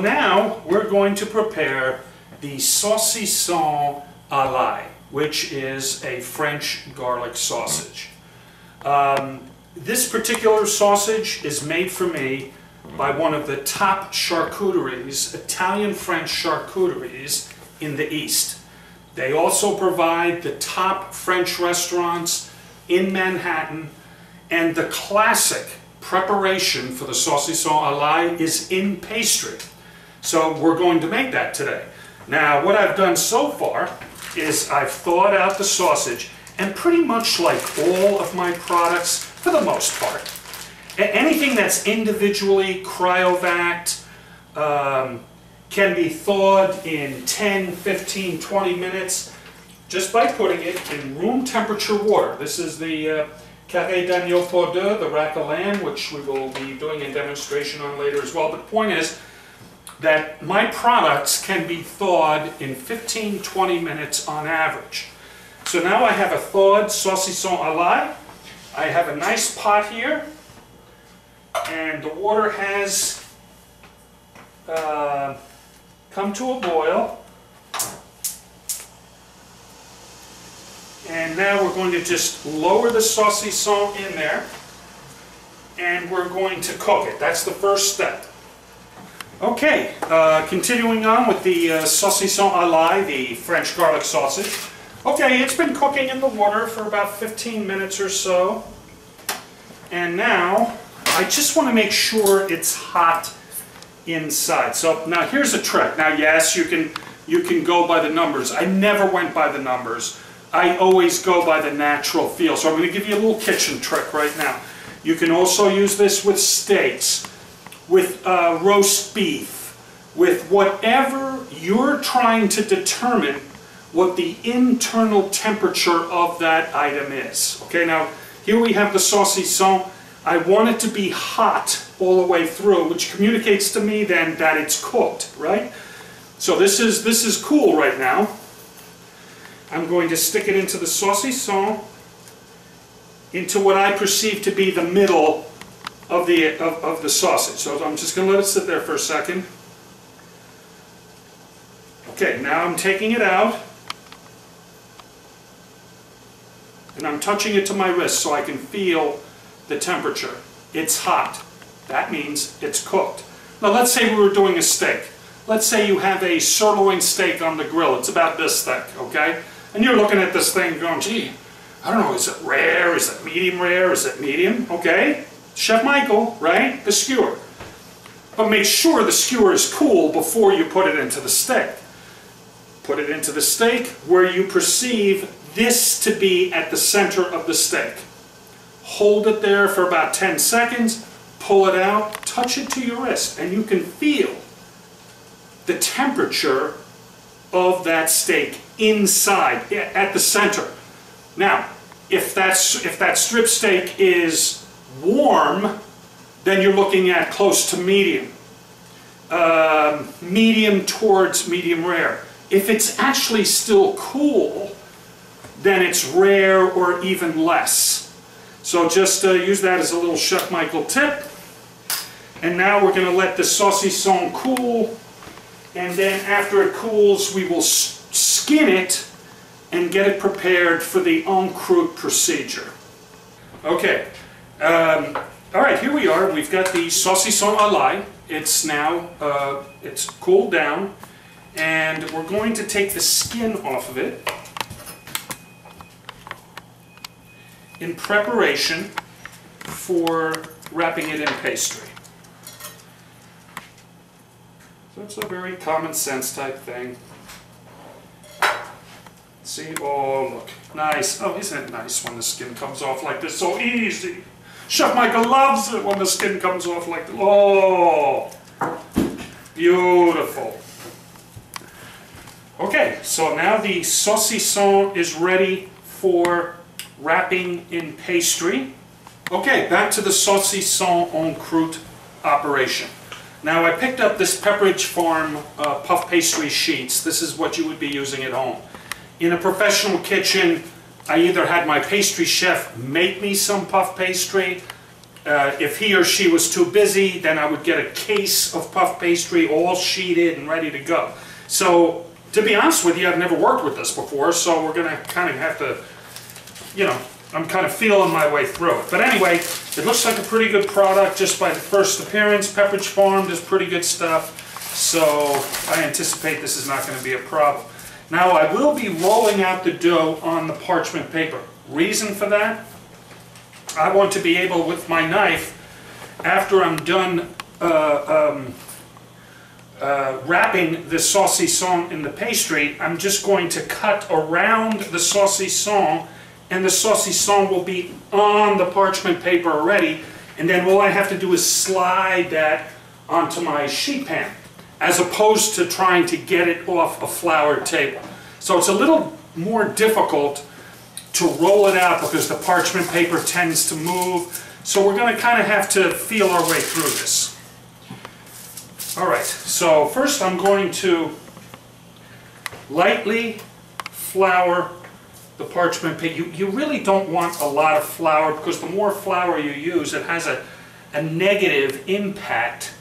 now we're going to prepare the Saucisson à l'ail, which is a French garlic sausage. This particular sausage is made for me by one of the top charcuteries, Italian-French charcuteries in the East. They also provide the top French restaurants in Manhattan, and the classic preparation for the Saucisson à l'ail is in pastry. So we're going to make that today. Now what I've done so far is I've thawed out the sausage, and pretty much like all of my products, for the most part, anything that's individually cryovac can be thawed in 10, 15, 20 minutes just by putting it in room temperature water. This is the carré d'agneau pour deux, the rack of lamb, which we will be doing a demonstration on later as well. But the point is that my products can be thawed in 15, 20 minutes on average. So now I have a thawed saucisson à l'ail. I have a nice pot here, and the water has come to a boil. And now we're going to just lower the saucisson in there, and we're going to cook it. That's the first step. Okay, continuing on with the saucisson à l'ail, the French garlic sausage. Okay, it's been cooking in the water for about 15 minutes or so. And now I just want to make sure it's hot inside. So now here's a trick. Now yes, you can go by the numbers. I never went by the numbers. I always go by the natural feel. So I'm going to give you a little kitchen trick right now. You can also use this with steaks, with roast beef, with whatever you're trying to determine what the internal temperature of that item is. Okay, now here we have the saucisson. I want it to be hot all the way through, which communicates to me then that it's cooked, right? So this is cool right now. I'm going to stick it into the saucisson, into what I perceive to be the middle of the sausage. So I'm just going to let it sit there for a second. Okay, now I'm taking it out, and I'm touching it to my wrist so I can feel the temperature. It's hot. That means it's cooked. Now let's say we were doing a steak. Let's say you have a sirloin steak on the grill. It's about this thick, okay? And you're looking at this thing going, gee, I don't know, is it rare? Is it medium rare? Is it medium? Okay, Chef Michael, right? The skewer. But make sure the skewer is cool before you put it into the steak. Put it into the steak where you perceive this to be at the center of the steak. Hold it there for about 10 seconds, pull it out, touch it to your wrist, and you can feel the temperature of that steak inside, at the center. Now, if that strip steak is warm, then you're looking at close to medium. Medium towards medium rare. If it's actually still cool, then it's rare or even less. So just use that as a little Chef Michael tip. And now we're going to let the saucisson cool, and then after it cools we will skin it and get it prepared for the en croûte procedure. Okay, alright, here we are. We've got the saucisson à l'ail. It's now, it's cooled down, and we're going to take the skin off of it in preparation for wrapping it in pastry. So it's a very common sense type thing. See, oh look, nice. Oh, isn't it nice when the skin comes off like this? So easy. Chef Michael loves it when the skin comes off like this. Oh, beautiful. Okay, so now the saucisson is ready for wrapping in pastry. Okay, back to the saucisson en croûte operation. Now I picked up this Pepperidge Farm puff pastry sheets. This is what you would be using at home. In a professional kitchen, I either had my pastry chef make me some puff pastry, If he or she was too busy, then I would get a case of puff pastry all sheeted and ready to go. So, to be honest with you, I've never worked with this before, so we're going to kind of have to, you know, I'm kind of feeling my way through it. But anyway, it looks like a pretty good product just by the first appearance. Pepperidge Farm does pretty good stuff, so I anticipate this is not going to be a problem. Now, I will be rolling out the dough on the parchment paper. Reason for that? I want to be able, with my knife, after I'm done wrapping the saucisson in the pastry, I'm just going to cut around the saucisson, and the saucisson will be on the parchment paper already, and then all I have to do is slide that onto my sheet pan, as opposed to trying to get it off a floured table. So it's a little more difficult to roll it out because the parchment paper tends to move. So we're going to kind of have to feel our way through this. All right, so first I'm going to lightly flour the parchment paper. You really don't want a lot of flour, because the more flour you use, it has a negative impact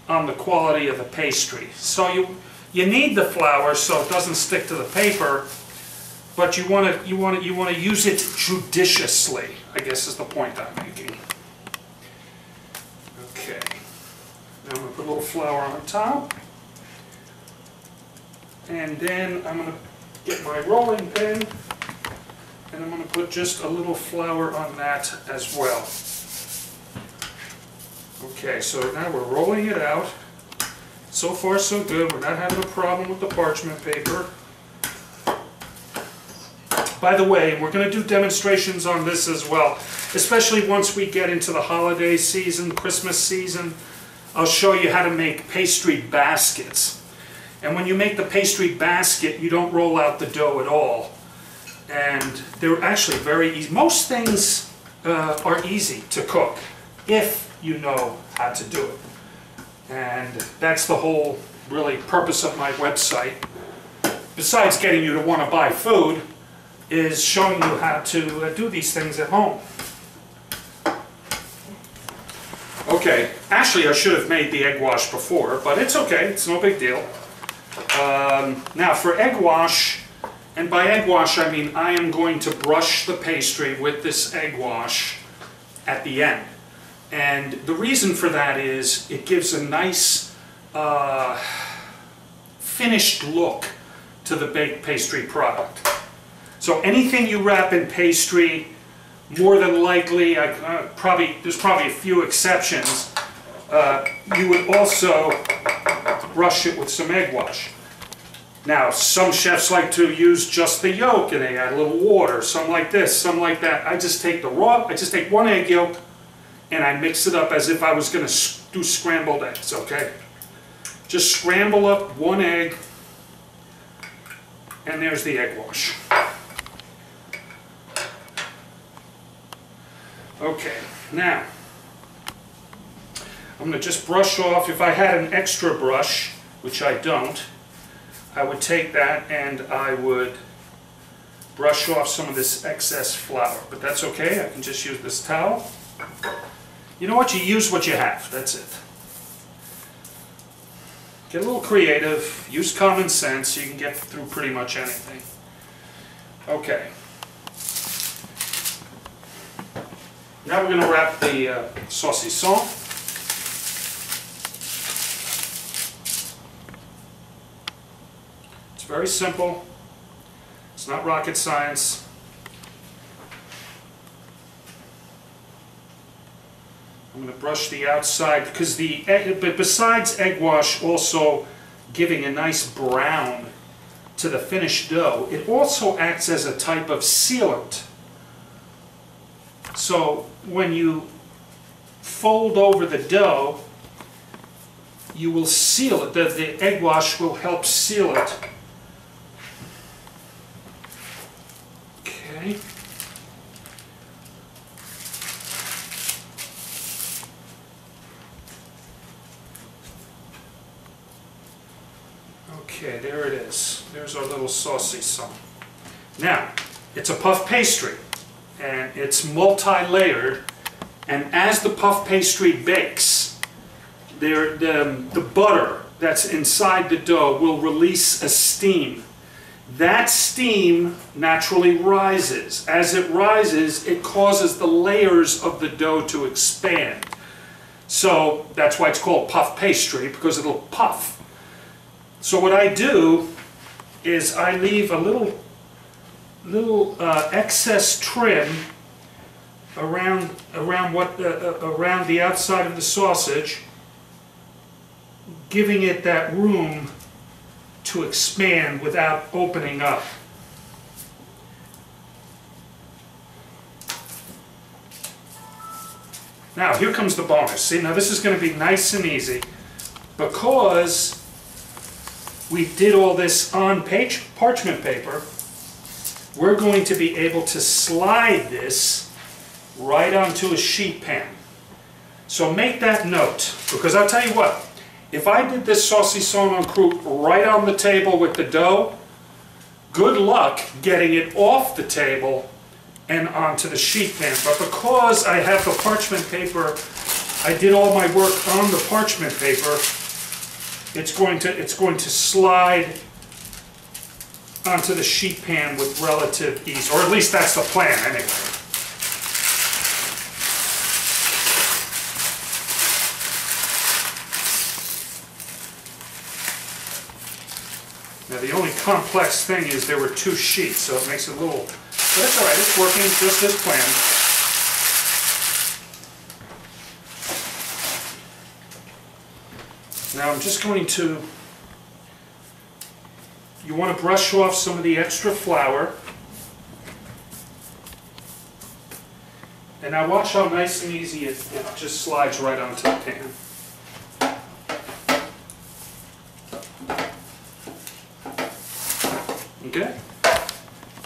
on the quality of the pastry. So you need the flour so it doesn't stick to the paper, but you want to use it judiciously, I guess is the point I'm making. Okay, now I'm going to put a little flour on top, and then I'm going to get my rolling pin, and I'm going to put just a little flour on that as well. Okay, so now we're rolling it out. So far so good. We're not having a problem with the parchment paper. By the way, we're going to do demonstrations on this as well, especially once we get into the holiday season, Christmas season. I'll show you how to make pastry baskets. And when you make the pastry basket, you don't roll out the dough at all. And they're actually very easy. Most things are easy to cook if you know how to do it. And that's the whole, really, purpose of my website. Besides getting you to want to buy food, is showing you how to do these things at home. Okay, actually I should have made the egg wash before, but it's okay, it's no big deal. Now for egg wash, and by egg wash I mean I am going to brush the pastry with this egg wash at the end. And the reason for that is it gives a nice finished look to the baked pastry product. So anything you wrap in pastry, more than likely, there's probably a few exceptions, you would also brush it with some egg wash. Now, some chefs like to use just the yolk and they add a little water, some like this, some like that. I just take one egg yolk and I mix it up as if I was going to do scrambled eggs, okay? Just scramble up one egg, and there's the egg wash. Okay, now, I'm going to just brush off. If I had an extra brush, which I don't, I would take that and I would brush off some of this excess flour. But that's okay, I can just use this towel. You know what, you use what you have, that's it. Get a little creative, use common sense, you can get through pretty much anything. Okay. Now we're going to wrap the saucisson. It's very simple. It's not rocket science. I'm going to brush the outside because but besides egg wash also giving a nice brown to the finished dough, it also acts as a type of sealant. So when you fold over the dough, you will seal it. The egg wash will help seal it. Okay. Okay, there it is. There's our little saucisson. Now, it's a puff pastry, and it's multi-layered, And as the puff pastry bakes, the butter that's inside the dough will release a steam. That steam naturally rises. As it rises, it causes the layers of the dough to expand. So that's why it's called puff pastry, because it'll puff. So what I do is I leave a little excess trim around the outside of the sausage, giving it that room to expand without opening up. Now here comes the bonus. See, now this is going to be nice and easy because we did all this on parchment paper. We're going to be able to slide this right onto a sheet pan. So make that note, because I'll tell you what, if I did this saucisson en croûte right on the table with the dough, good luck getting it off the table and onto the sheet pan. But because I have the parchment paper, I did all my work on the parchment paper, it's going to slide onto the sheet pan with relative ease, or at least that's the plan anyway. Now the only complex thing is there were two sheets, so it makes it a little, but it's all right, it's working just as planned. Now I'm just going to, you want to brush off some of the extra flour. And now watch how nice and easy it just slides right onto the pan. Okay?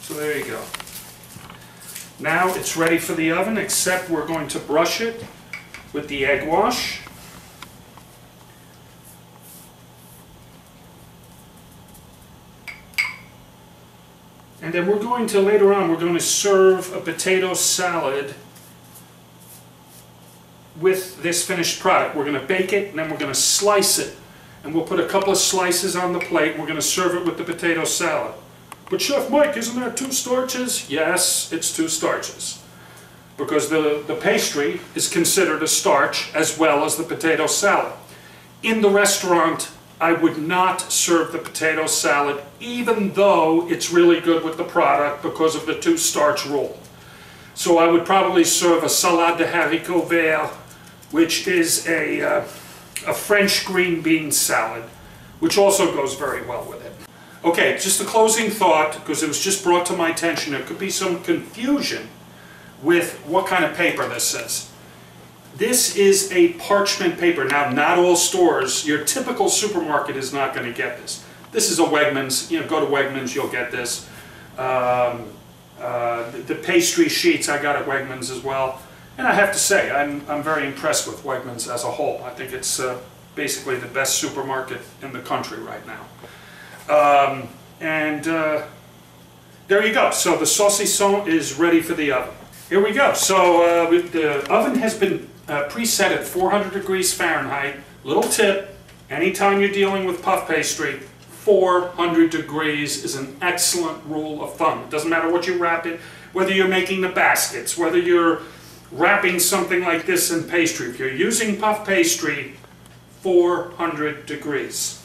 So there you go. Now it's ready for the oven, except we're going to brush it with the egg wash. And then we're going to, later on, we're going to serve a potato salad with this finished product. We're going to bake it, and then we're going to slice it. And we'll put a couple of slices on the plate, and we're going to serve it with the potato salad. But Chef Mike, isn't that 2 starches? Yes, it's 2 starches. Because the pastry is considered a starch as well as the potato salad. In the restaurant, I would not serve the potato salad, even though it's really good with the product because of the 2 starch rule. So I would probably serve a salade de haricots verts, which is a French green bean salad, which also goes very well with it. Okay, just a closing thought, because it was just brought to my attention. There could be some confusion with what kind of paper this is. This is a parchment paper. Now, not all stores, your typical supermarket is not going to get this. This is a Wegmans. You know, go to Wegmans, you'll get this. The pastry sheets I got at Wegmans as well. And I have to say, I'm very impressed with Wegmans as a whole. I think it's basically the best supermarket in the country right now. There you go. So the saucisson is ready for the oven. Here we go. So the oven has been preset at 400 degrees Fahrenheit. Little tip, anytime you're dealing with puff pastry, 400 degrees is an excellent rule of thumb. It doesn't matter what you wrap it, whether you're making the baskets, whether you're wrapping something like this in pastry. If you're using puff pastry, 400 degrees.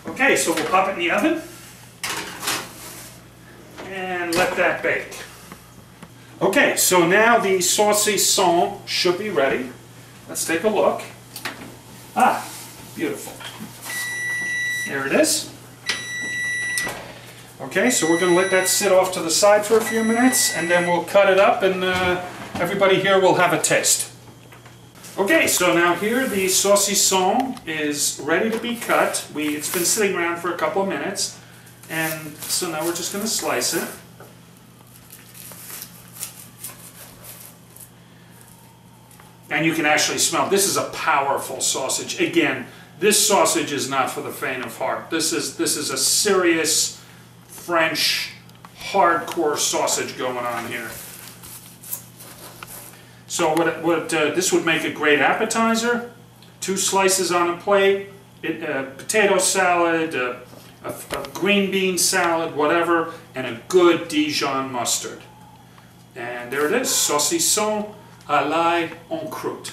Okay, so we'll pop it in the oven and let that bake. Okay, so now the saucisson should be ready. Let's take a look. Ah, beautiful. There it is. Okay, so we're going to let that sit off to the side for a few minutes, and then we'll cut it up, and everybody here will have a taste. Okay, so now here the saucisson is ready to be cut. It's been sitting around for a couple of minutes, and so now we're just going to slice it. And you can actually smell, this is a powerful sausage. Again, this sausage is not for the faint of heart. This is a serious French hardcore sausage going on here. So this would make a great appetizer. 2 slices on a plate, potato salad, a green bean salad, whatever, and a good Dijon mustard. And there it is, saucisson à l'ail en croûte.